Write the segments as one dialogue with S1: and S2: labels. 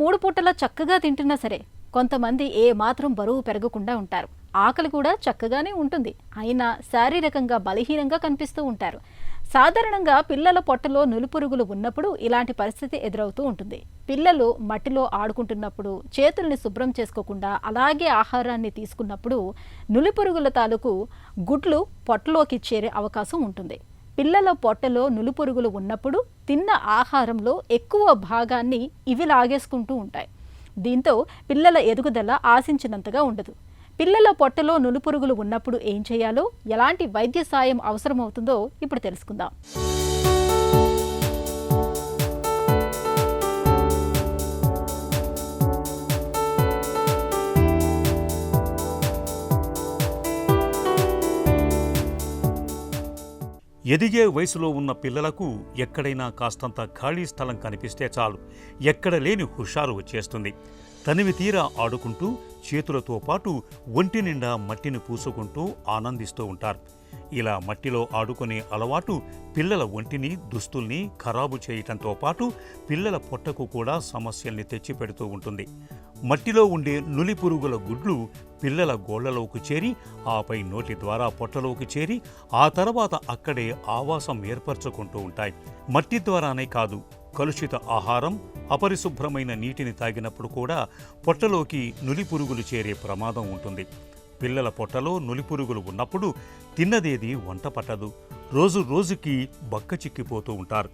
S1: 3 పూటలా చక్కగా తింటున్నా సరే కొంతమంది ఏ మాత్రం బరువు పెరగకుండా ఉంటారు. ఆకలి కూడా చక్కగానే ఉంటుంది. అయినా శారీరకంగా బలహీనంగా కనిపిస్తూ ఉంటారు. సాధారణంగా పిల్లల పొట్టలో నులిపురుగులు ఉన్నప్పుడు ఇలాంటి పరిస్థితి ఎదురవుతూ ఉంటుంది. పిల్లలు మట్టిలో ఆడుకుంటున్నప్పుడు చేతుల్ని శుభ్రం చేసుకోకుండా అలాగే ఆహారాన్ని తీసుకున్నప్పుడు నులిపురుగుల తాలూకు గుడ్లు పొట్టలోకి చేరే అవకాశం ఉంటుంది. పిల్లల పొట్టలో నులిపురుగులు ఉన్నప్పుడు తిన్న ఆహారంలో ఎక్కువ భాగాన్ని ఇవి లాగేసుకుంటూ ఉంటాయి. దీంతో పిల్లల ఎదుగుదల ఆశించినంతగా ఉండదు. పిల్లల పొట్టలో నులిపురుగులు ఉన్నప్పుడు ఏం చేయాలో, ఎలాంటి వైద్య సాయం అవసరమవుతుందో ఇప్పుడు తెలుసుకుందాం.
S2: ఎదిగే వయసులో ఉన్న పిల్లలకు ఎక్కడైనా కాస్తంత ఖాళీ స్థలం కనిపిస్తే చాలు, ఎక్కడ లేని హుషారు వచ్చేస్తుంది. తనివి తీరా ఆడుకుంటూ చేతులతో పాటు ఒంటి నిండా మట్టిని పూసుకుంటూ ఆనందిస్తూ ఉంటారు. ఇలా మట్టిలో ఆడుకునే అలవాటు పిల్లల ఒంటిని, దుస్తుల్ని ఖరాబు చేయటంతో పాటు పిల్లల పొట్టకు కూడా సమస్యల్ని తెచ్చిపెడుతూ ఉంటుంది. మట్టిలో ఉండే నులి పురుగుల గుడ్లు పిల్లల గోళ్లలోకి చేరి, ఆపై నోటి ద్వారా పొట్టలోకి చేరి, ఆ తర్వాత అక్కడే ఆవాసం ఏర్పరచుకుంటూ ఉంటాయి. మట్టి ద్వారానే కాదు, కలుషిత ఆహారం, అపరిశుభ్రమైన నీటిని తాగినప్పుడు కూడా పొట్టలోకి నులి పురుగులు చేరే ప్రమాదం ఉంటుంది. పిల్లల పొట్టలో నులిపురుగులు ఉన్నప్పుడు తిన్నదేది వంట పట్టదు. రోజు రోజుకి బక్క చిక్కిపోతూ ఉంటారు.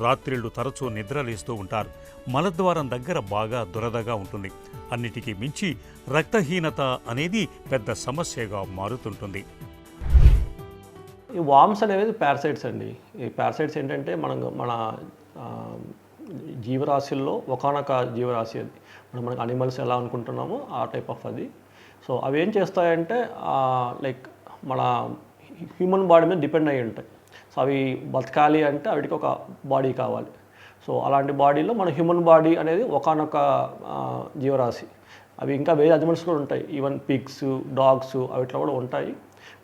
S2: రాత్రిళ్లు తరచూ నిద్రలేస్తూ ఉంటారు. మలద్వారం దగ్గర బాగా దురదగా ఉంటుంది. అన్నిటికీ మించి రక్తహీనత అనేది పెద్ద సమస్యగా మారుతుంటుంది.
S3: ఈ వామ్స్ అనేవి పారాసైట్స్ అండి. ఈ పారాసైట్స్ ఏంటంటే మన జీవరాశుల్లో ఒకానొక జీవరాశి అది. మనకు అనిమల్స్ ఎలా అనుకుంటున్నామో ఆ టైప్ ఆఫ్ అది. సో అవి ఏం చేస్తాయంటే లైక్ మన హ్యూమన్ బాడీ మీద డిపెండ్ అయ్యి ఉంటాయి. సో అవి బతకాలి అంటే వాటికి ఒక బాడీ కావాలి. సో అలాంటి బాడీలో మన హ్యూమన్ బాడీ అనేది ఒకానొక జీవరాశి. అవి ఇంకా వేరే అనిమల్స్ కూడా ఉంటాయి, ఈవెన్ పిగ్స్, డాగ్స్ అవిట్లో కూడా ఉంటాయి.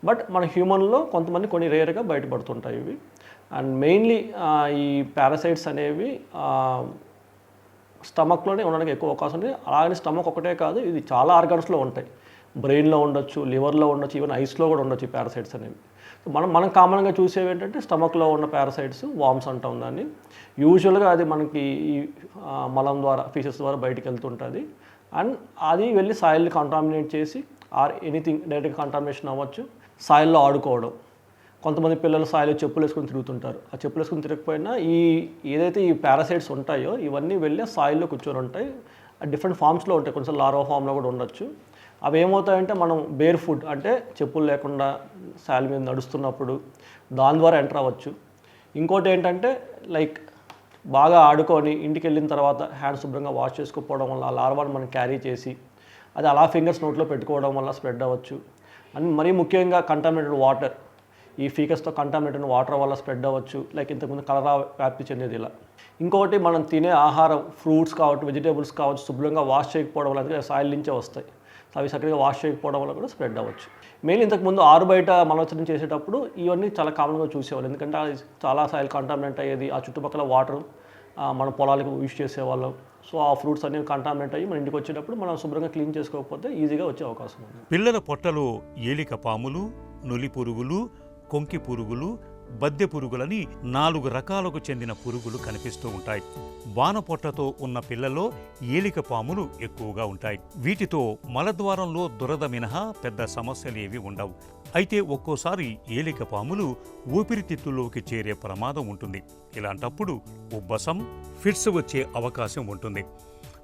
S3: బట్ మన హ్యూమన్లో కొన్ని రేర్గా బయటపడుతుంటాయి ఇవి. అండ్ మెయిన్లీ ఈ పారాసైట్స్ అనేవి స్టమక్లోనే ఉండడానికి ఎక్కువ అవకాశం ఉంది. అలాగే స్టమక్ ఒకటే కాదు, ఇది చాలా ఆర్గాన్స్లో ఉంటాయి. బ్రెయిన్లో ఉండొచ్చు, లివర్లో ఉండొచ్చు, ఈవెన్ ఐస్లో కూడా ఉండొచ్చు ఈ పారాసైట్స్ అనేవి. మనం కామన్గా చూసేవి ఏంటంటే స్టమక్లో ఉన్న పారాసైట్స్ వామ్స్ అంటాం దాన్ని. యూజువల్గా అది మనకి ఈ మలం ద్వారా, ఫీసెస్ ద్వారా బయటికి వెళ్తుంటుంది. అండ్ అది వెళ్ళి సాయిల్ని కంటామినేట్ చేసి ఆర్ ఎనీథింగ్ డైరెక్ట్గా కంటామినేషన్ అవ్వచ్చు. సాయిల్లో ఆడుకోవడం, కొంతమంది పిల్లలు సాయిలో చెప్పులు వేసుకొని తిరుగుతుంటారు. ఆ చెప్పులు వేసుకొని తిరగకపోయినా ఏదైతే ఈ పారాసైట్స్ ఉంటాయో ఇవన్నీ వెళ్ళి సాయిల్లో కూర్చొని ఉంటాయి. డిఫరెంట్ ఫామ్స్లో ఉంటాయి, కొంచెం లార్వా ఫామ్లో కూడా ఉండొచ్చు. అవి ఏమవుతాయంటే మనం బేర్ ఫుడ్ అంటే చెప్పులు లేకుండా సాయిల్ మీద నడుస్తున్నప్పుడు దాని ద్వారా ఎంటర్ అవ్వచ్చు. ఇంకోటి ఏంటంటే లైక్ బాగా ఆడుకొని ఇంటికి వెళ్ళిన తర్వాత హ్యాండ్స్ శుభ్రంగా వాష్ చేసుకోకపోవడం వల్ల ఆ లార్వాని మనం క్యారీ చేసి అది అలా ఫింగర్స్ నోట్లో పెట్టుకోవడం వల్ల స్ప్రెడ్ అవ్వచ్చు. అండ్ మరీ ముఖ్యంగా కంటామినేటెడ్ వాటర్, ఈ ఫీకస్తో కంటామినేటెడ్ వాటర్ వల్ల స్ప్రెడ్ అవ్వచ్చు. లైక్ ఇంతకుముందు కలరా వ్యాప్తి చెందేది ఇలా. ఇంకొకటి మనం తినే ఆహారం, ఫ్రూట్స్ కావచ్చు, వెజిటేబుల్స్ కావచ్చు, శుభ్రంగా వాష్ చేయకపోవడం వల్ల సాయిల్ నుంచే వస్తాయి. అవి చక్కగా వాష్ చేయకపోవడం వల్ల కూడా స్ప్రెడ్ అవ్వచ్చు. మెయిన్ ఇంతకుముందు ఆరు బయట మలవిసర్జన చేసేటప్పుడు ఇవన్నీ చాలా కామన్గా చూసేవాళ్ళు. ఎందుకంటే అది చాలా సాయిల్ కంటామినేట్ అయ్యేది. ఆ చుట్టుపక్కల వాటర్ మన పొలాలకు యూజ్ చేసేవాళ్ళం. సో ఆ ఫ్రూట్స్ అనేవి కంటామినేట్ అయ్యి మన ఇంటికి వచ్చేటప్పుడు మనం శుభ్రంగా క్లీన్ చేసుకోకపోతే ఈజీగా వచ్చే అవకాశం ఉంది.
S2: పిల్లల పొట్టలో ఏలిక పాములు, నులి పురుగులు, కొంకి పురుగులు, బద్దె పురుగులని 4 రకాలకు చెందిన పురుగులు కనిపిస్తూ ఉంటాయి. బాణపొట్టతో ఉన్న పిల్లల్లో ఏలిక పాములు ఎక్కువగా ఉంటాయి. వీటితో మలద్వారంలో దురద మినహా పెద్ద సమస్యలేవి ఉండవు. అయితే ఒక్కోసారి ఏలిక పాములు ఊపిరితిత్తుల్లోకి చేరే ప్రమాదం ఉంటుంది. ఇలాంటప్పుడు ఉబ్బసం, ఫిట్స్ వచ్చే అవకాశం ఉంటుంది.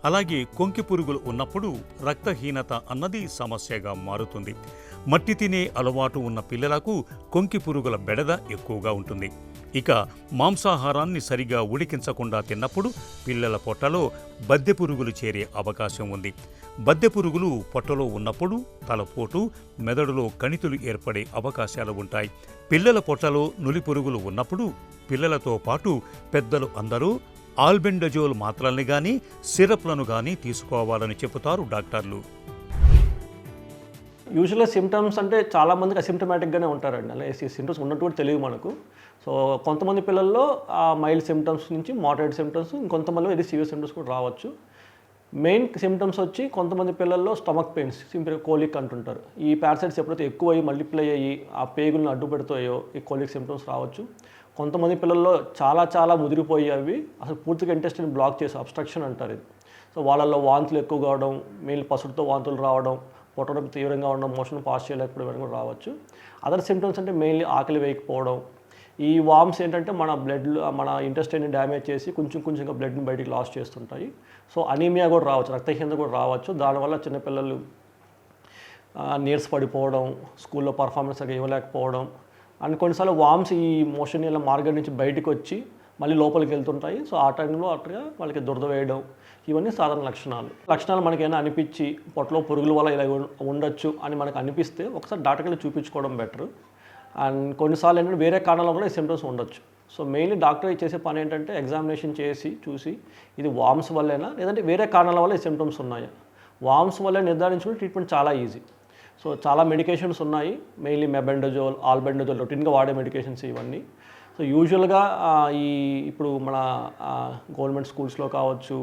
S2: అలాగే కొంకి పురుగులు ఉన్నప్పుడు రక్తహీనత అన్నది సమస్యగా మారుతుంది. మట్టి తినే అలవాటు ఉన్న పిల్లలకు కొంకి పురుగుల బెడద ఎక్కువగా ఉంటుంది. ఇక మాంసాహారాన్ని సరిగా ఉడికించకుండా తిన్నప్పుడు పిల్లల పొట్టలో బద్దె పురుగులు చేరే అవకాశం ఉంది. బద్దె పురుగులు పొట్టలో ఉన్నప్పుడు తలపోటు, మెదడులో కణితులు ఏర్పడే అవకాశాలు ఉంటాయి. పిల్లల పొట్టలో నులి పురుగులు ఉన్నప్పుడు పిల్లలతో పాటు పెద్దలు అందరూ ఆల్బెండజోల్ మాత్రల్ని గానీ సిరప్లను గానీ తీసుకోవాలని చెబుతారు డాక్టర్లు.
S3: యూజువల్గా సిమ్టమ్స్ అంటే చాలామందికి అసిమ్టమాటిక్గానే ఉంటారండి. అలాగే సిమ్టమ్స్ ఉన్నట్టు కూడా తెలియదు మనకు. సో కొంతమంది పిల్లల్లో మైల్డ్ సిమ్టమ్స్ నుంచి మోడరేట్ సిమ్టమ్స్, ఇంకొంతమందిలో ఇది సివియర్ సిమ్టమ్స్ కూడా రావచ్చు. మెయిన్ సిమ్టమ్స్ వచ్చి కొంతమంది పిల్లల్లో స్టమక్ పెయిన్స్, సింపుల్ కోలిక్ అంటుంటారు. ఈ పారాసైట్స్ ఎప్పుడైతే ఎక్కువ అయ్యి మల్టిప్లై అయ్యి ఆ పేగులను అడ్డు పెడతాయో ఈ కోలిక్ సిమ్టమ్స్ రావచ్చు. కొంతమంది పిల్లల్లో చాలా ముదిరిపోయి అవి అసలు పూర్తిగా ఇంటెస్టైన్ బ్లాక్ చేసి అబ్స్ట్రక్షన్ అంటారు ఇది. సో వాళ్ళల్లో వాంతులు ఎక్కువ కావడం, మెయిన్ పసుపుతో వాంతులు రావడం, పొట్ట తీవ్రంగా ఉండడం, మోషన్ పాస్ చేయలేకపోవడం కూడా రావచ్చు. అదర్ సిమ్టమ్స్ అంటే మెయిన్లీ ఆకలి వేయకపోవడం. ఈ వామ్స్ ఏంటంటే మన మన ఇంటెస్టైన్ని డ్యామేజ్ చేసి కొంచెంగా బ్లడ్ని బయటికి లాస్ చేస్తుంటాయి. సో అనీమియా కూడా రావచ్చు, రక్తహీనత కూడా రావచ్చు. దానివల్ల చిన్నపిల్లలు నీరస పడిపోవడం, స్కూల్లో పర్ఫార్మెన్స్ అవి ఇవ్వలేకపోవడం, అండ్ కొన్నిసార్లు వామ్స్ ఈ మోషన్ ఇలా మార్గం నుంచి బయటకు వచ్చి మళ్ళీ లోపలికి వెళ్తుంటాయి. సో ఆ టైంలో అట్లా వాళ్ళకి దురద వేయడం, ఇవన్నీ సాధారణ లక్షణాలు మనకైనా అనిపించి పొట్టలో పురుగుల వల్ల ఇలా ఉండొచ్చు అని మనకు అనిపిస్తే ఒకసారి డాక్టర్కి వెళ్ళి చూపించుకోవడం బెటర్. అండ్ కొన్నిసార్లు ఏంటంటే వేరే కారణాల వల్ల ఈ సిమ్టమ్స్ ఉండొచ్చు. సో మెయిన్లీ డాక్టర్ చేసే పని ఏంటంటే ఎగ్జామినేషన్ చేసి చూసి ఇది వామ్స్ వల్లేనా లేదంటే వేరే కారణాల వల్ల ఈ సిమ్టమ్స్ ఉన్నాయా. వామ్స్ వల్ల నిర్ధారించుకుని ట్రీట్మెంట్ చాలా ఈజీ. సో చాలా మెడికేషన్స్ ఉన్నాయి, మెయిన్లీ మెబెండజోల్, ఆల్బెండజోల్ రొటీన్గా వాడే మెడికేషన్స్ ఇవన్నీ. సో యూజువల్గా ఇప్పుడు మన గవర్నమెంట్ స్కూల్స్లో కావచ్చు,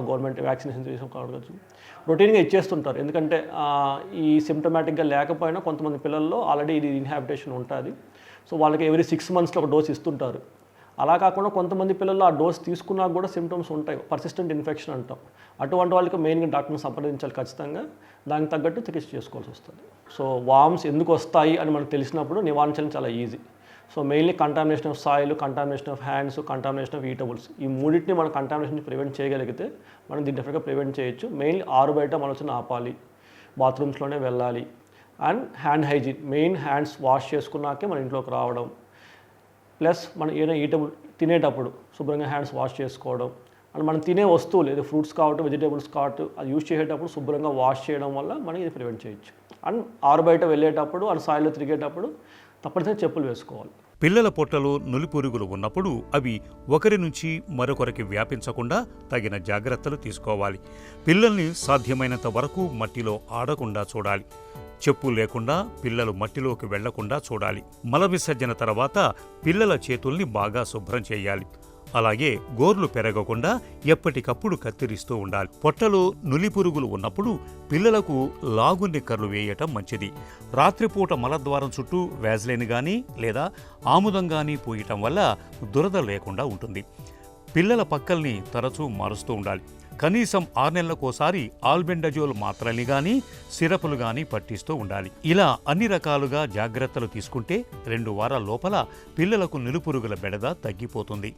S3: గవర్నమెంట్ వ్యాక్సినేషన్ చేసిన కావచ్చు, రొటీన్గా ఇచ్చేస్తుంటారు. ఎందుకంటే ఈ సిమ్టమాటిక్గా లేకపోయినా కొంతమంది పిల్లల్లో ఆల్రెడీ ఇది ఇన్హాబిటేషన్ ఉంటుంది. సో వాళ్ళకి ఎవ్రీ 6 monthsలో ఒక డోస్ ఇస్తుంటారు. అలా కాకుండా కొంతమంది పిల్లల్లో ఆ డోస్ తీసుకున్నా కూడా సిమ్టమ్స్ ఉంటాయి, పర్సిస్టెంట్ ఇన్ఫెక్షన్ అంటాం. అటువంటి వాళ్ళకి మెయిన్గా డాక్టర్ని సంప్రదించాలి ఖచ్చితంగా. దానికి తగ్గట్టు చికిత్స చేసుకోవాల్సి వస్తుంది. సో వామ్స్ ఎందుకు వస్తాయి అని మనకు తెలిసినప్పుడు నివారించడం చాలా easy. So mainly contamination of soil, contamination of hands, contamination of eatables, ఈ మూడింటిని మనం కంటామినేషన్ నుంచి ప్రివెంట్ చేయగలిగితే మనం దీన్ని డెఫినెట్గా ప్రివెంట్ చేయొచ్చు. మెయిన్లీ ఆరు బయట మనం వచ్చి ఆపాలి, బాత్రూమ్స్లోనే వెళ్ళాలి. And hand hygiene, main hands wash చేసుకున్నాకే మన ఇంట్లోకి రావడం. ప్లస్ మనం ఏదైనా ఈటబుల్ తినేటప్పుడు శుభ్రంగా హ్యాండ్స్ వాష్ చేసుకోవడం. అండ్ మనం తినే వస్తువులు ఏదో ఫ్రూట్స్ కావచ్చు, వెజిటేబుల్స్ కావచ్చు, అది యూజ్ చేసేటప్పుడు శుభ్రంగా వాష్ చేయడం వల్ల మనం ఇది ప్రివెంట్ చేయొచ్చు. అండ్ ఆరు బయట వెళ్ళేటప్పుడు అండ్ సాయిల్లో తిరిగేటప్పుడు తప్పనిసరిగా చెప్పులు వేసుకోవాలి.
S2: పిల్లల పొట్టలో నులిపురుగులు ఉన్నప్పుడు అవి ఒకరి నుంచి మరొకరికి వ్యాపించకుండా తగిన జాగ్రత్తలు తీసుకోవాలి. పిల్లల్ని సాధ్యమైనంత వరకు మట్టిలో ఆడకుండా చూడాలి. చెప్పు లేకుండా పిల్లలు మట్టిలోకి వెళ్లకుండా చూడాలి. మల విసర్జన తర్వాత పిల్లల చేతుల్ని బాగా శుభ్రం చేయాలి. అలాగే గోర్లు పెరగకుండా ఎప్పటికప్పుడు కత్తిరిస్తూ ఉండాలి. పొట్టలో నులిపురుగులు ఉన్నప్పుడు పిల్లలకు లాగు నిక్కర్లు వేయటం మంచిది. రాత్రిపూట మలద్వారం చుట్టూ వ్యాజ్లైన్ గానీ లేదా ఆముదం గానీ పూయటం వల్ల దురద లేకుండా ఉంటుంది. పిల్లల పక్కల్ని తరచూ మారుస్తూ ఉండాలి. కనీసం 6 నెలలకోసారి ఆల్బెండజోల్ మాత్రల్ని గానీ సిరపులు గానీ పట్టిస్తూ ఉండాలి. ఇలా అన్ని రకాలుగా జాగ్రత్తలు తీసుకుంటే 2 వారాల లోపల పిల్లలకు నులిపురుగుల బెడద తగ్గిపోతుంది.